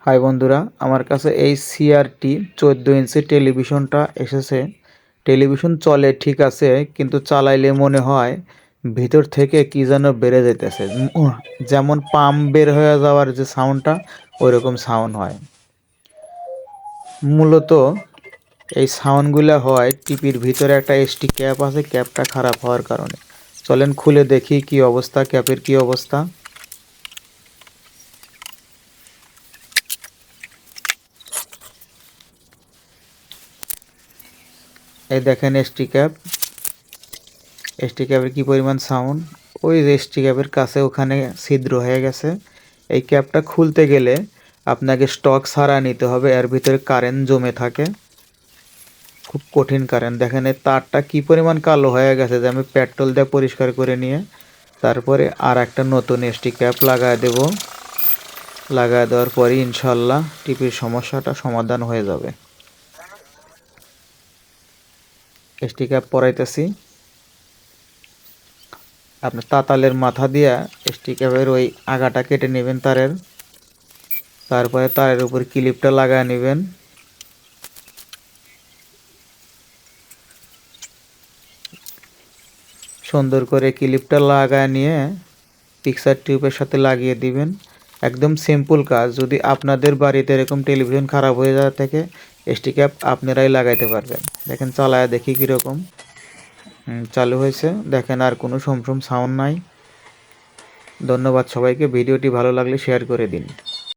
High বন্ধুরা, আমার কাছে এই সিআরটি 14 ইঞ্চি টেলিভিশনটা এসেছে। টেলিভিশন চলে ঠিক আছে, কিন্তু চালাইলে মনে হয় ভিতর থেকে কি যেন বেড়ে যেতেছে। যেমন পাম্প বের হয়ে যাওয়ার যে সাউন্ডটা, ওই রকম সাউন্ড হয়। মূলত এই সাউন্ডগুলো হয় টিভির ভিতরে একটা এসটি ক্যাপ আছে, ক্যাপটা খারাপ হওয়ার কারণে। চলেন খুলে দেখি কি অবস্থা, ক্যাপের কি অবস্থা। এই দেখেন এসটি ক্যাপ, এসটি ক্যাপের কি পরিমাণ সাউন্ড। ওই যে এসটি ক্যাপের কাছে ওখানে ছিদ্র হয়ে গেছে। এই ক্যাপটা খুলতে গেলে আপনাকে স্টক ছাড়া নিতে হবে, এর ভিতরে কারেন্ট জমে থাকে, খুব কঠিন কারেন্ট। দেখেন এই তারটা কি পরিমাণ কালো হয়ে গেছে, যে আমি পেট্রোল দিয়ে পরিষ্কার করে নিয়ে তারপরে আর একটা নতুন এসটি ক্যাপ লাগায় দেব। লাগায় দেওয়ার পরে ইনশাল্লাহ টিভির সমস্যাটা সমাধান হয়ে যাবে। এসটি ক্যাপ পরাইতেছি। আপনি তাতালের মাথা দিয়া এসটি ক্যাপের ওই আগাটা কেটে নেবেন তারের, তারপরে তারের উপর ক্লিপটা লাগায় নেবেন। সুন্দর করে ক্লিপটা লাগায় নিয়ে পিকচার টিউবের সাথে লাগিয়ে দিবেন। একদম সিম্পল কাজ। যদি আপনাদের বাড়িতে এরকম টেলিভিশন খারাপ হয়ে যাওয়া থেকে এসটি ক্যাপ আপনারাই লাগাইতে পারবেন। দেখেন চালায় দেখি কীরকম। চালু হয়েছে, দেখেন আর কোনো সমসম সাউন্ড নাই। ধন্যবাদ সবাইকে। ভিডিওটি ভালো লাগলে শেয়ার করে দিন।